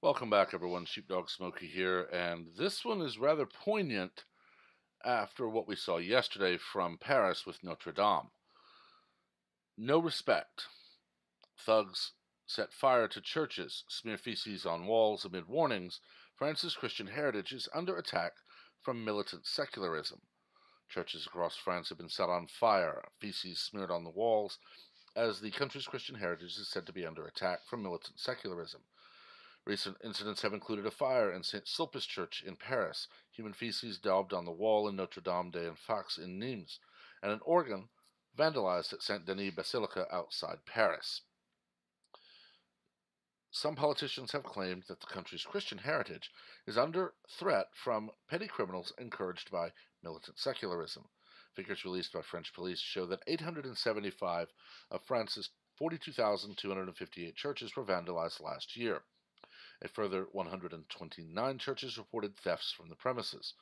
Welcome back, everyone. Sheepdog Smokey here, and this one is rather poignant after what we saw yesterday from Paris with Notre Dame. No respect. Thugs set fire to churches, smear feces on walls amid warnings France's Christian heritage is under attack from militant secularism. Churches across France have been set on fire, feces smeared on the walls, as the country's Christian heritage is said to be under attack from militant secularism. Recent incidents have included a fire in St. Sulpice Church in Paris, human feces daubed on the wall in Notre Dame des Enfants in Nimes, and an organ vandalized at Saint Denis Basilica outside Paris. Some politicians have claimed that the country's Christian heritage is under threat from petty criminals encouraged by militant secularism. Figures released by French police show that 875 of France's 42,258 churches were vandalized last year. A further 129 churches reported thefts from the premises.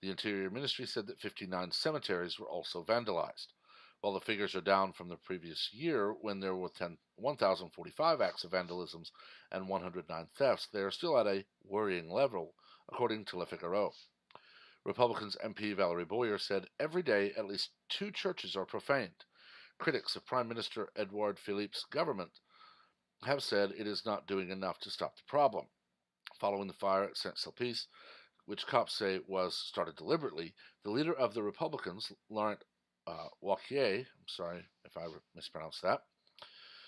The Interior Ministry said that 59 cemeteries were also vandalized. While the figures are down from the previous year, when there were 1,045 acts of vandalism and 109 thefts, they are still at a worrying level, according to Le Figaro. Republicans MP Valerie Boyer said every day at least 2 churches are profaned. Critics of Prime Minister Edouard Philippe's government have said it is not doing enough to stop the problem. Following the fire at Saint Sulpice, which cops say was started deliberately, the leader of the Republicans, Laurent Wauquiez, I'm sorry if I mispronounced that,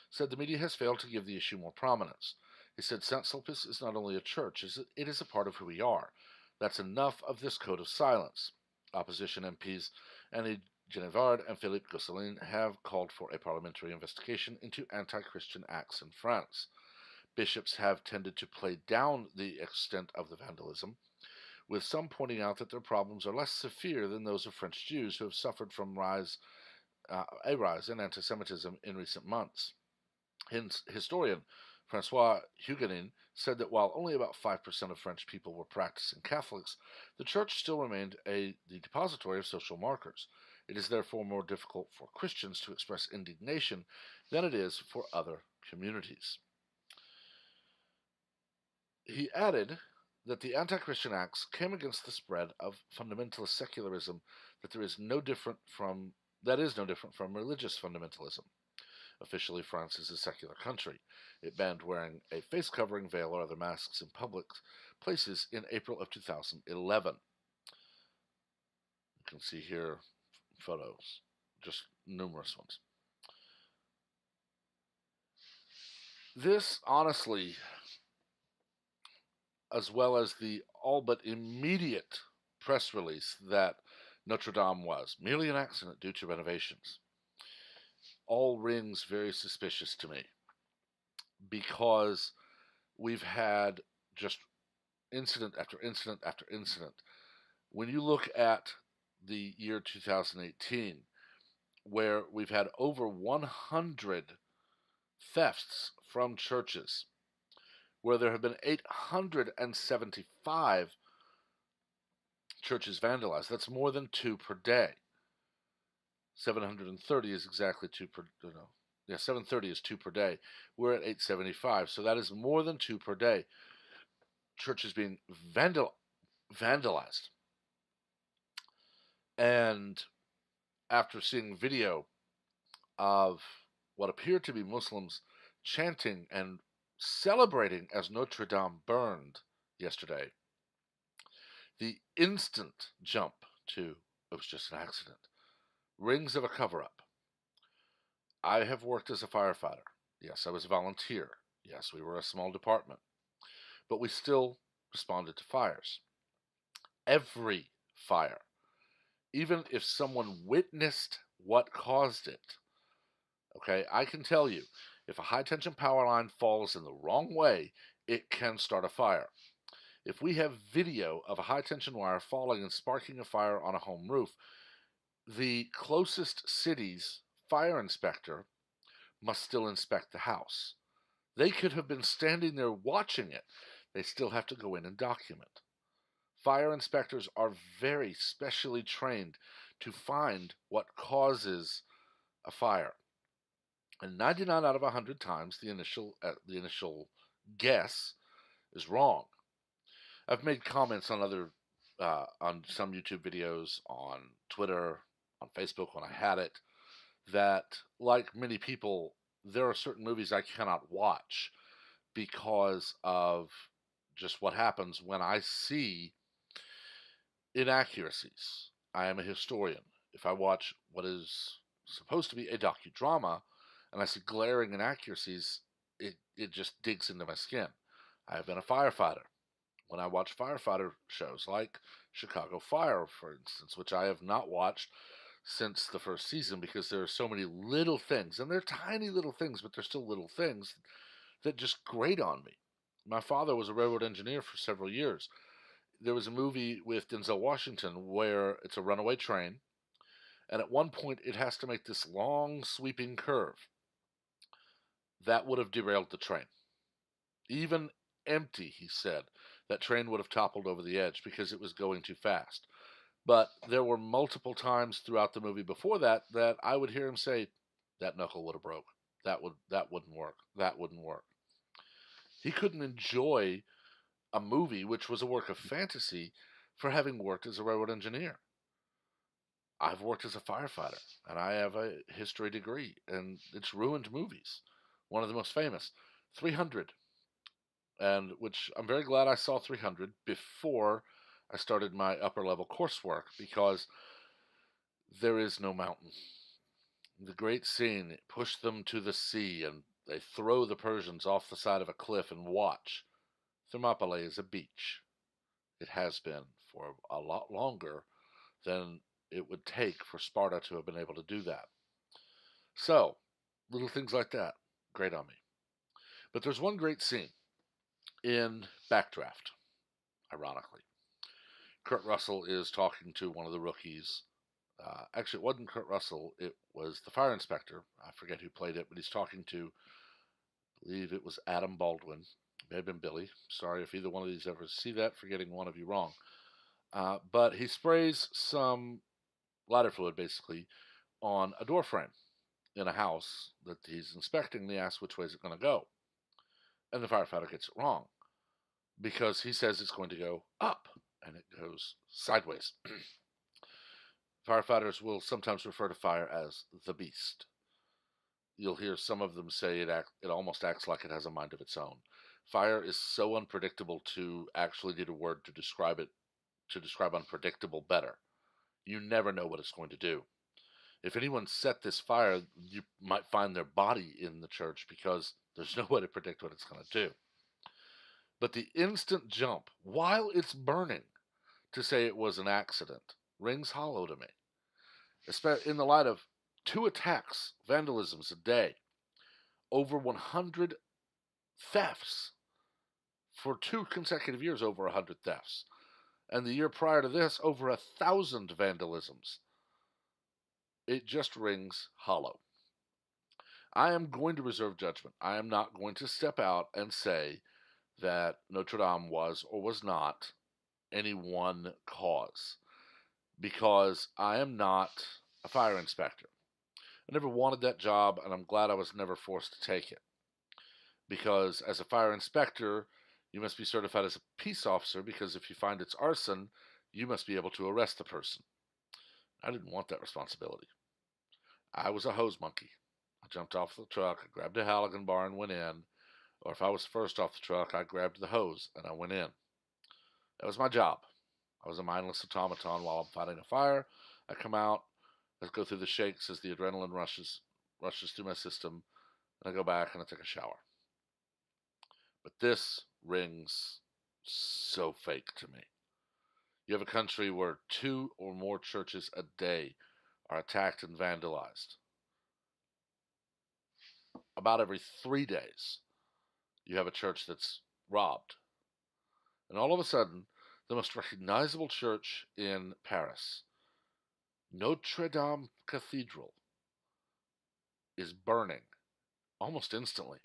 said the media has failed to give the issue more prominence. He said Saint Sulpice is not only a church, it is a part of who we are. That's enough of this code of silence. Opposition MPs Annie Genevard and Philippe Gosselin have called for a parliamentary investigation into anti-Christian acts in France. Bishops have tended to play down the extent of the vandalism, with some pointing out that their problems are less severe than those of French Jews who have suffered from a rise in anti-Semitism in recent months. Historian Francois Huguenin said that while only about 5% of French people were practicing Catholics, the church still remained the depository of social markers. It is therefore more difficult for Christians to express indignation than it is for other communities. He added that the anti-Christian acts came against the spread of fundamentalist secularism that is no different from religious fundamentalism. Officially, France is a secular country. It banned wearing a face covering, veil, or other masks in public places in April of 2011. You can see here photos, just numerous ones. This, honestly, as well as the all but immediate press release that Notre Dame was merely an accident due to renovations, all rings very suspicious to me, because we've had just incident after incident after incident. When you look at the year 2018, where we've had over 100 thefts from churches, where there have been 875 churches vandalized. That's more than 2 per day. 730 is exactly 2 per, 730 is 2 per day. We're at 875, so that is more than 2 per day. Churches being vandalized. And after seeing video of what appeared to be Muslims chanting and celebrating as Notre Dame burned yesterday, the instant jump to it was just an accident rings of a cover-up. I have worked as a firefighter. Yes, I was a volunteer. Yes, we were a small department. But we still responded to fires. Every fire, even if someone witnessed what caused it, okay, I can tell you, if a high-tension power line falls in the wrong way, it can start a fire. If we have video of a high-tension wire falling and sparking a fire on a home roof, the closest city's fire inspector must still inspect the house. They could have been standing there watching it. They still have to go in and document. Fire inspectors are very specially trained to find what causes a fire. And 99 out of 100 times, the initial guess is wrong. I've made comments on on some YouTube videos, on Twitter, on Facebook when I had it, that like many people, there are certain movies I cannot watch because of just what happens when I see inaccuracies. I am a historian. If I watch what is supposed to be a docudrama and I see glaring inaccuracies, it just digs into my skin. I have been a firefighter. When I watch firefighter shows like Chicago Fire, for instance, which I have not watched since the first season because there are so many little things, and they're tiny little things, but they're still little things that just grate on me. My father was a railroad engineer for several years. There was a movie with Denzel Washington where it's a runaway train, and at one point it has to make this long sweeping curve. That would have derailed the train. Even empty, he said, that train would have toppled over the edge because it was going too fast. But there were multiple times throughout the movie before that that I would hear him say, "That knuckle would have broke. That wouldn't work. That wouldn't work." He couldn't enjoy a movie which was a work of fantasy for having worked as a railroad engineer. I've worked as a firefighter, and I have a history degree, and it's ruined movies. One of the most famous, 300, and which I'm very glad I saw 300 before I started my upper level coursework because there is no mountain. The great scene, push them to the sea, and they throw the Persians off the side of a cliff and watch. Thermopylae is a beach. It has been for a lot longer than it would take for Sparta to have been able to do that. So, little things like that, great on me. But there's one great scene in Backdraft, ironically. Kurt Russell is talking to one of the rookies. Actually, it wasn't Kurt Russell, it was the fire inspector. I forget who played it, but he's talking to, I believe it was Adam Baldwin. It may have been Billy. Sorry if either one of these ever see that, forgetting one of you wrong. But he sprays some lighter fluid, basically, on a door frame in a house that he's inspecting. They ask which way is it going to go, and the firefighter gets it wrong because he says it's going to go up, and it goes sideways. Firefighters will sometimes refer to fire as the beast. You'll hear some of them say it almost acts like it has a mind of its own. Fire is so unpredictable to actually need a word to describe it, to describe unpredictable better. You never know what it's going to do. If anyone set this fire, you might find their body in the church because there's no way to predict what it's going to do. But the instant jump, while it's burning, to say it was an accident rings hollow to me, especially in the light of 2 attacks, vandalisms a day, over 100 thefts for 2 consecutive years, over 100 thefts, and the year prior to this, over 1,000 vandalisms. It just rings hollow. I am going to reserve judgment. I am not going to step out and say that Notre Dame was or was not any one cause because I am not a fire inspector. I never wanted that job, and I'm glad I was never forced to take it. Because as a fire inspector, you must be certified as a peace officer because if you find it's arson, you must be able to arrest the person. I didn't want that responsibility. I was a hose monkey. I jumped off the truck, I grabbed a Halligan bar and went in. Or if I was first off the truck, I grabbed the hose and I went in. That was my job. I was a mindless automaton while I'm fighting a fire. I come out, I go through the shakes as the adrenaline rushes through my system, and I go back and I take a shower. But this rings so fake to me. You have a country where 2 or more churches a day are attacked and vandalized. About every 3 days, you have a church that's robbed. And all of a sudden, the most recognizable church in Paris, Notre Dame Cathedral, is burning almost instantly.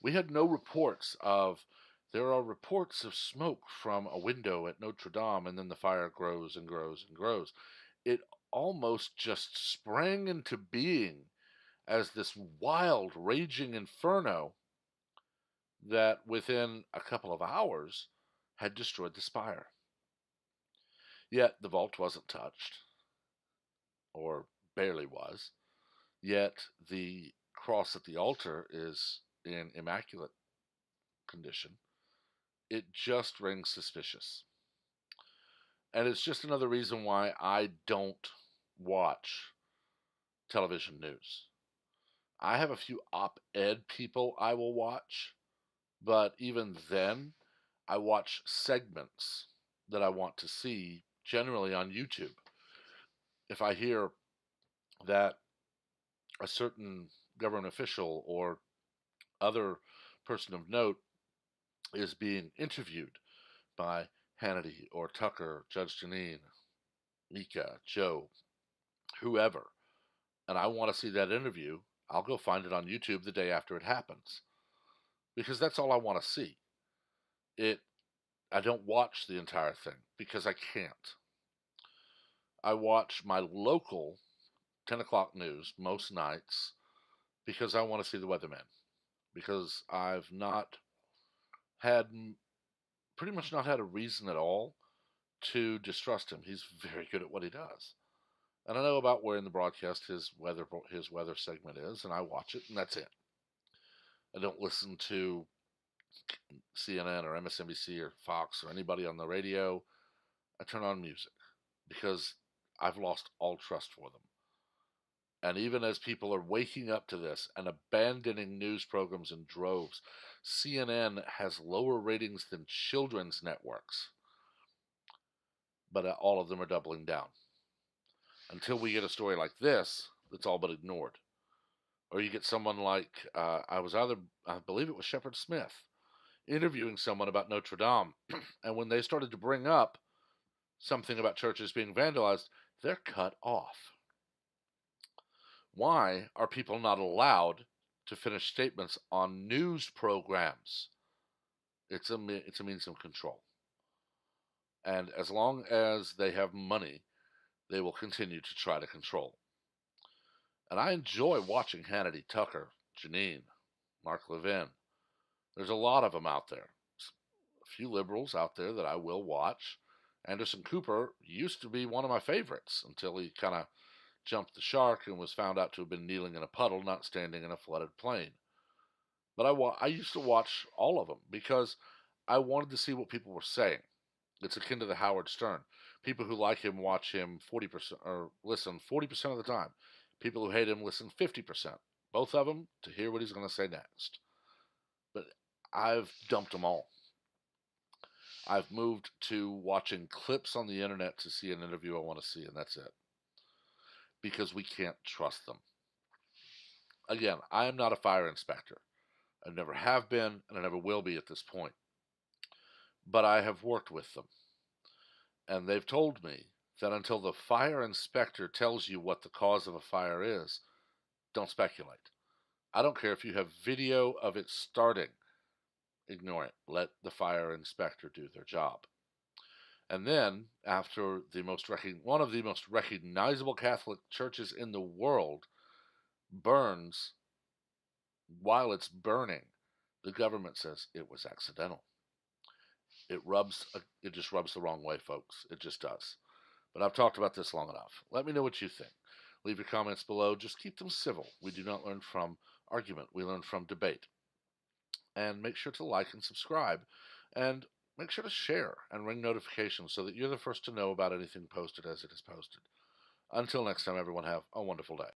We had no reports of, there are reports of smoke from a window at Notre Dame, and then the fire grows and grows and grows. It almost just sprang into being as this wild, raging inferno that within a couple of hours had destroyed the spire. Yet the vault wasn't touched, or barely was. Yet the cross at the altar is in immaculate condition. It just rings suspicious. And it's just another reason why I don't watch television news. I have a few op ed people I will watch, but even then, I watch segments that I want to see, generally on YouTube. If I hear that a certain government official or other person of note is being interviewed by Hannity or Tucker, Judge Janine, Mika, Joe, whoever, and I want to see that interview, I'll go find it on YouTube the day after it happens because that's all I want to see. It I don't watch the entire thing because I can't. I watch my local 10 o'clock news most nights because I want to see the weatherman. Because I've not had, pretty much not had a reason at all to distrust him. He's very good at what he does. And I know about where in the broadcast his weather segment is, and I watch it, and that's it. I don't listen to CNN or MSNBC or Fox or anybody on the radio. I turn on music because I've lost all trust for them. And even as people are waking up to this and abandoning news programs in droves, CNN has lower ratings than children's networks, but all of them are doubling down. Until we get a story like this, that's all but ignored. Or you get someone like, I believe it was Shepard Smith, interviewing someone about Notre Dame. And when they started to bring up something about churches being vandalized, they're cut off. Why are people not allowed to finish statements on news programs? It's a means of control. And as long as they have money, they will continue to try to control. And I enjoy watching Hannity, Tucker, Janine, Mark Levin. There's a lot of them out there. A few liberals out there that I will watch. Anderson Cooper used to be one of my favorites until he kind of jumped the shark and was found out to have been kneeling in a puddle, not standing in a flooded plain. But I used to watch all of them because I wanted to see what people were saying. It's akin to the Howard Stern. People who like him watch him 40% or listen 40% of the time. People who hate him listen 50%. Both of them to hear what he's going to say next. But I've dumped them all. I've moved to watching clips on the internet to see an interview I want to see, and that's it. Because we can't trust them. Again, I am not a fire inspector. I never have been, and I never will be at this point. But I have worked with them. And they've told me that until the fire inspector tells you what the cause of a fire is, don't speculate. I don't care if you have video of it starting. Ignore it. Let the fire inspector do their job. And then, after one of the most recognizable Catholic churches in the world burns, while it's burning, the government says it was accidental. It just rubs the wrong way, folks. It just does. But I've talked about this long enough. Let me know what you think. Leave your comments below. Just keep them civil. We do not learn from argument. We learn from debate. And make sure to like and subscribe. And make sure to share and ring notifications so that you're the first to know about anything posted as it is posted. Until next time, everyone, have a wonderful day.